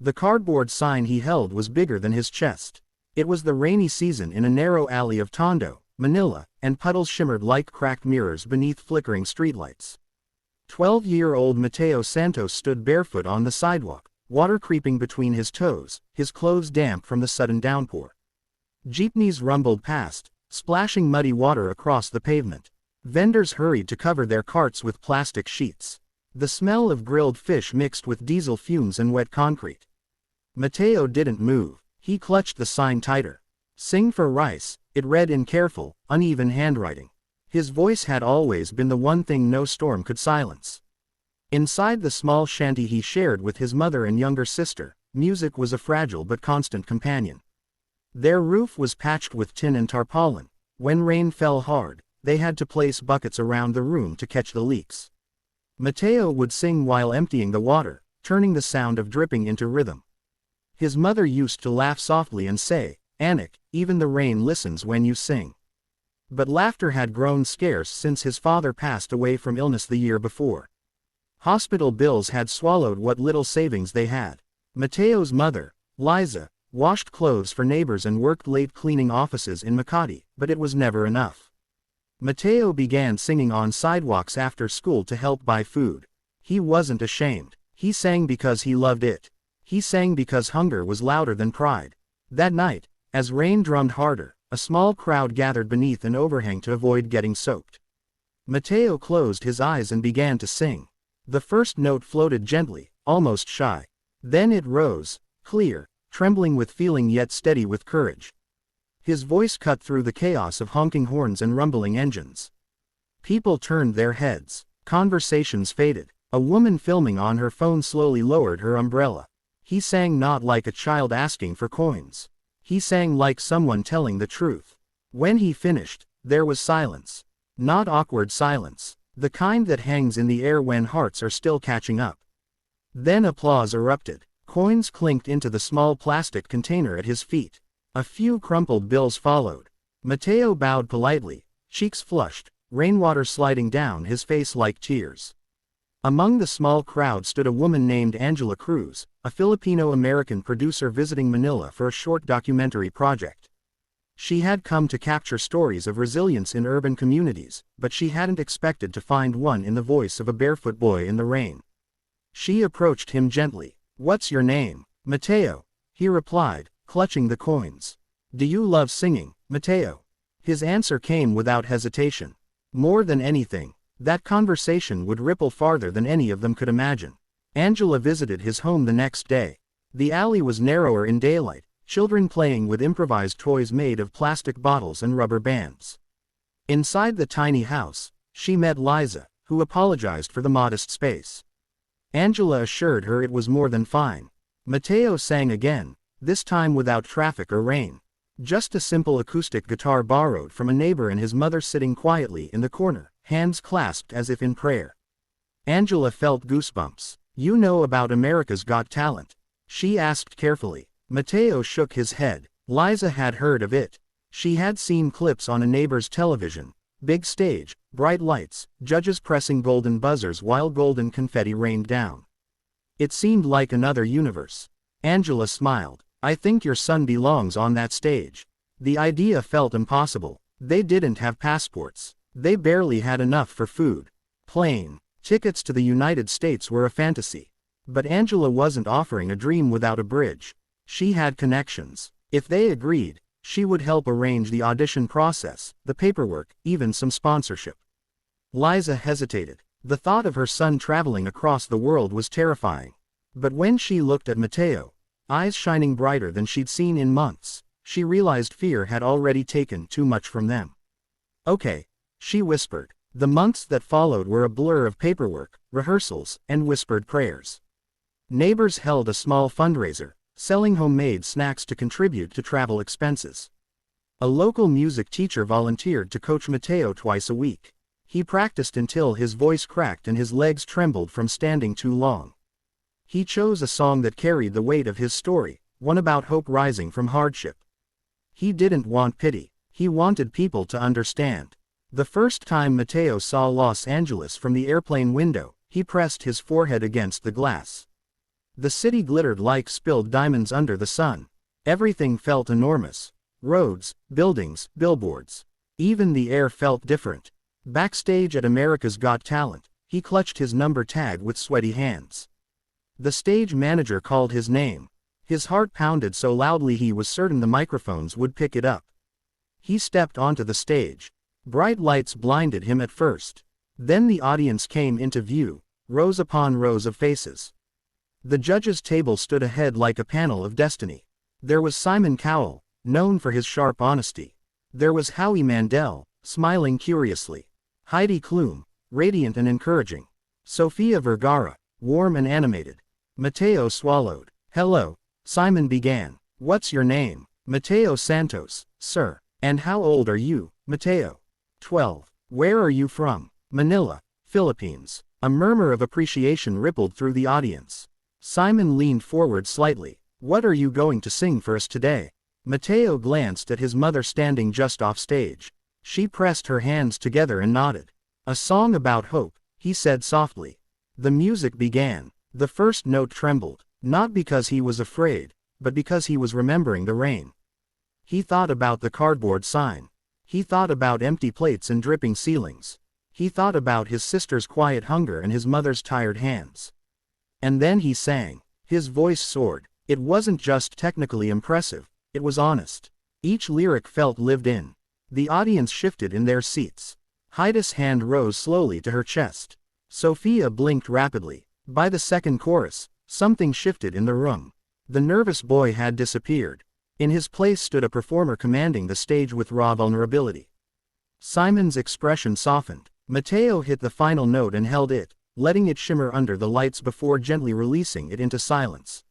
The cardboard sign he held was bigger than his chest. It was the rainy season in a narrow alley of Tondo, Manila, and puddles shimmered like cracked mirrors beneath flickering streetlights. 12-year-old Mateo Santos stood barefoot on the sidewalk, water creeping between his toes, his clothes damp from the sudden downpour. Jeepneys rumbled past, splashing muddy water across the pavement. Vendors hurried to cover their carts with plastic sheets. The smell of grilled fish mixed with diesel fumes and wet concrete. Mateo didn't move. He clutched the sign tighter. "Sing for rice," it read in careful, uneven handwriting. His voice had always been the one thing no storm could silence. Inside the small shanty he shared with his mother and younger sister, music was a fragile but constant companion. Their roof was patched with tin and tarpaulin. When rain fell hard, they had to place buckets around the room to catch the leaks. Mateo would sing while emptying the water, turning the sound of dripping into rhythm. His mother used to laugh softly and say, "Anik, even the rain listens when you sing." But laughter had grown scarce since his father passed away from illness the year before. Hospital bills had swallowed what little savings they had. Mateo's mother, Liza, washed clothes for neighbors and worked late cleaning offices in Makati, but it was never enough. Mateo began singing on sidewalks after school to help buy food. He wasn't ashamed. He sang because he loved it. He sang because hunger was louder than pride. That night, as rain drummed harder, a small crowd gathered beneath an overhang to avoid getting soaked. Mateo closed his eyes and began to sing. The first note floated gently, almost shy. Then it rose, clear, trembling with feeling yet steady with courage. His voice cut through the chaos of honking horns and rumbling engines. People turned their heads. Conversations faded. A woman filming on her phone slowly lowered her umbrella. He sang not like a child asking for coins. He sang like someone telling the truth. When he finished, there was silence. Not awkward silence. The kind that hangs in the air when hearts are still catching up. Then applause erupted. Coins clinked into the small plastic container at his feet. A few crumpled bills followed. Mateo bowed politely, cheeks flushed, rainwater sliding down his face like tears. Among the small crowd stood a woman named Angela Cruz, a Filipino-American producer visiting Manila for a short documentary project. She had come to capture stories of resilience in urban communities, but she hadn't expected to find one in the voice of a barefoot boy in the rain. She approached him gently. "What's your name?" "Mateo," he replied, clutching the coins. "Do you love singing, Mateo?" His answer came without hesitation. More than anything, that conversation would ripple farther than any of them could imagine. Angela visited his home the next day. The alley was narrower in daylight, children playing with improvised toys made of plastic bottles and rubber bands. Inside the tiny house, she met Liza, who apologized for the modest space. Angela assured her it was more than fine. Mateo sang again, this time without traffic or rain. Just a simple acoustic guitar borrowed from a neighbor and his mother sitting quietly in the corner, hands clasped as if in prayer. Angela felt goosebumps. "You know about America's Got Talent?" she asked carefully. Mateo shook his head. Liza had heard of it. She had seen clips on a neighbor's television. Big stage, bright lights, judges pressing golden buzzers while golden confetti rained down. It seemed like another universe. Angela smiled. "I think your son belongs on that stage." The idea felt impossible. They didn't have passports. They barely had enough for food. Plane tickets to the United States were a fantasy. But Angela wasn't offering a dream without a bridge. She had connections. If they agreed, she would help arrange the audition process, the paperwork, even some sponsorship. Liza hesitated. The thought of her son traveling across the world was terrifying. But when she looked at Mateo, eyes shining brighter than she'd seen in months, she realized fear had already taken too much from them. "Okay," she whispered. The months that followed were a blur of paperwork, rehearsals, and whispered prayers. Neighbors held a small fundraiser, selling homemade snacks to contribute to travel expenses. A local music teacher volunteered to coach Mateo twice a week. He practiced until his voice cracked and his legs trembled from standing too long. He chose a song that carried the weight of his story, one about hope rising from hardship. He didn't want pity. He wanted people to understand. The first time Mateo saw Los Angeles from the airplane window, he pressed his forehead against the glass. The city glittered like spilled diamonds under the sun. Everything felt enormous. Roads, buildings, billboards. Even the air felt different. Backstage at America's Got Talent, he clutched his number tag with sweaty hands. The stage manager called his name. His heart pounded so loudly he was certain the microphones would pick it up. He stepped onto the stage. Bright lights blinded him at first. Then the audience came into view, rows upon rows of faces. The judges' table stood ahead like a panel of destiny. There was Simon Cowell, known for his sharp honesty. There was Howie Mandel, smiling curiously. Heidi Klum, radiant and encouraging. Sofia Vergara, warm and animated. Mateo swallowed. "Hello," Simon began. "What's your name?" "Mateo Santos, sir." "And how old are you, Mateo?" 12. "Where are you from?" "Manila, Philippines." A murmur of appreciation rippled through the audience. Simon leaned forward slightly. "What are you going to sing for us today?" Mateo glanced at his mother standing just off stage. She pressed her hands together and nodded. "A song about hope," he said softly. The music began. The first note trembled, not because he was afraid, but because he was remembering the rain. He thought about the cardboard sign. He thought about empty plates and dripping ceilings. He thought about his sister's quiet hunger and his mother's tired hands. And then he sang. His voice soared. It wasn't just technically impressive, it was honest. Each lyric felt lived in. The audience shifted in their seats. Heidi's hand rose slowly to her chest. Sophia blinked rapidly. By the second chorus, something shifted in the room. The nervous boy had disappeared. In his place stood a performer commanding the stage with raw vulnerability. Simon's expression softened. Mateo hit the final note and held it, letting it shimmer under the lights before gently releasing it into silence.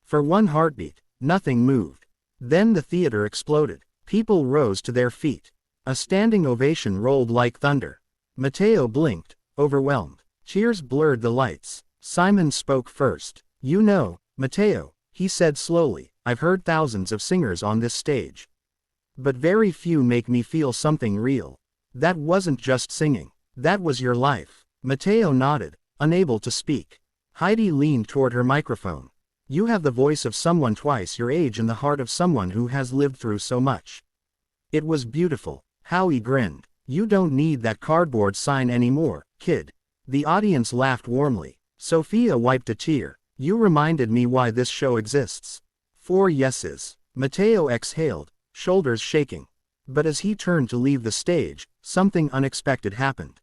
For one heartbeat, nothing moved. Then the theater exploded. People rose to their feet. A standing ovation rolled like thunder. Mateo blinked, overwhelmed. Cheers blurred the lights. Simon spoke first. "You know, Mateo," he said slowly, "I've heard thousands of singers on this stage. But very few make me feel something real. That wasn't just singing. That was your life." Mateo nodded, unable to speak. Heidi leaned toward her microphone. "You have the voice of someone twice your age and the heart of someone who has lived through so much." It was beautiful. Howie grinned. "You don't need that cardboard sign anymore, kid." The audience laughed warmly. Sophia wiped a tear. "You reminded me why this show exists." 4 yeses. Mateo exhaled, shoulders shaking. But as he turned to leave the stage, something unexpected happened.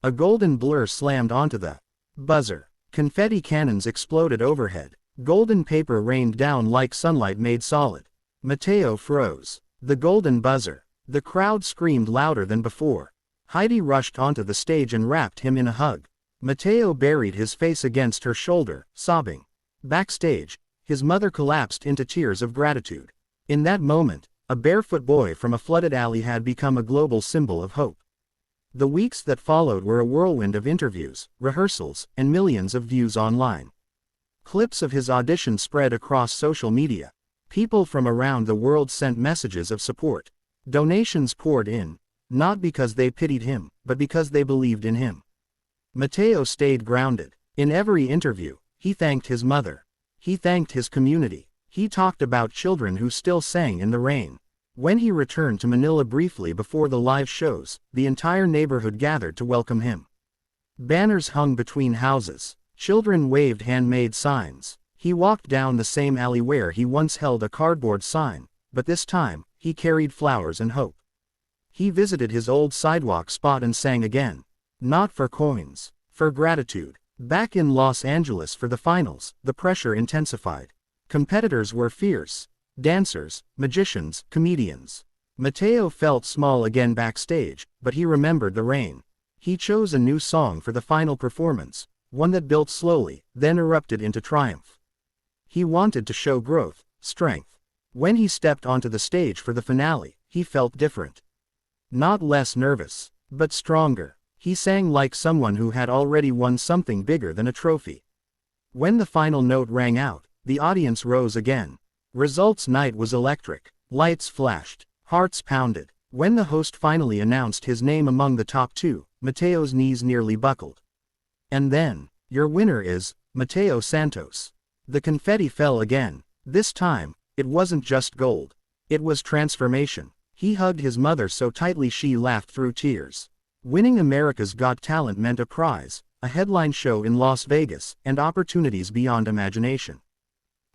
A golden blur slammed onto the buzzer. Confetti cannons exploded overhead. Golden paper rained down like sunlight made solid. Mateo froze. The golden buzzer. The crowd screamed louder than before. Heidi rushed onto the stage and wrapped him in a hug. Mateo buried his face against her shoulder, sobbing. Backstage, his mother collapsed into tears of gratitude. In that moment, a barefoot boy from a flooded alley had become a global symbol of hope. The weeks that followed were a whirlwind of interviews, rehearsals, and millions of views online. Clips of his audition spread across social media. People from around the world sent messages of support. Donations poured in, not because they pitied him, but because they believed in him. Mateo stayed grounded. In every interview, he thanked his mother. He thanked his community. He talked about children who still sang in the rain. When he returned to Manila briefly before the live shows, the entire neighborhood gathered to welcome him. Banners hung between houses. Children waved handmade signs. He walked down the same alley where he once held a cardboard sign, but this time, he carried flowers and hope. He visited his old sidewalk spot and sang again. Not for coins, for gratitude. Back in Los Angeles for the finals, the pressure intensified. Competitors were fierce. Dancers, magicians, comedians. Mateo felt small again backstage, but he remembered the rain. He chose a new song for the final performance, one that built slowly, then erupted into triumph. He wanted to show growth, strength. When he stepped onto the stage for the finale, he felt different. Not less nervous, but stronger. He sang like someone who had already won something bigger than a trophy. When the final note rang out, the audience rose again. Results night was electric. Lights flashed. Hearts pounded. When the host finally announced his name among the top 2, Mateo's knees nearly buckled. And then, your winner is Mateo Santos. The confetti fell again. This time, it wasn't just gold. It was transformation. He hugged his mother so tightly she laughed through tears. Winning America's Got Talent meant a prize, a headline show in Las Vegas, and opportunities beyond imagination.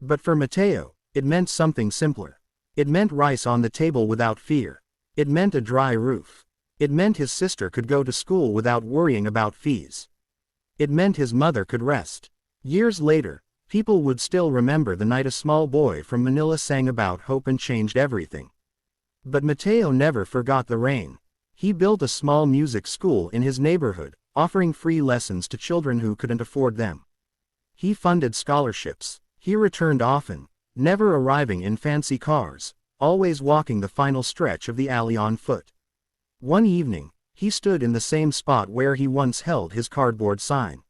But for Mateo, it meant something simpler. It meant rice on the table without fear. It meant a dry roof. It meant his sister could go to school without worrying about fees. It meant his mother could rest. Years later, people would still remember the night a small boy from Manila sang about hope and changed everything. But Mateo never forgot the rain. He built a small music school in his neighborhood, offering free lessons to children who couldn't afford them. He funded scholarships. He returned often, never arriving in fancy cars, always walking the final stretch of the alley on foot. One evening, he stood in the same spot where he once held his cardboard sign.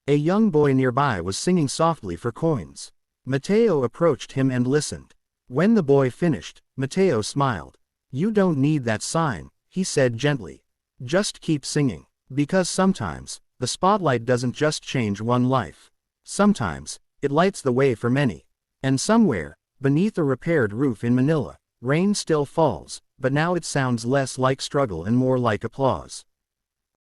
A young boy nearby was singing softly for coins. Mateo approached him and listened. When the boy finished, Mateo smiled. "You don't need that sign," he said gently. "Just keep singing. Because sometimes, the spotlight doesn't just change one life. Sometimes, it lights the way for many." And somewhere, beneath a repaired roof in Manila, rain still falls, but now it sounds less like struggle and more like applause.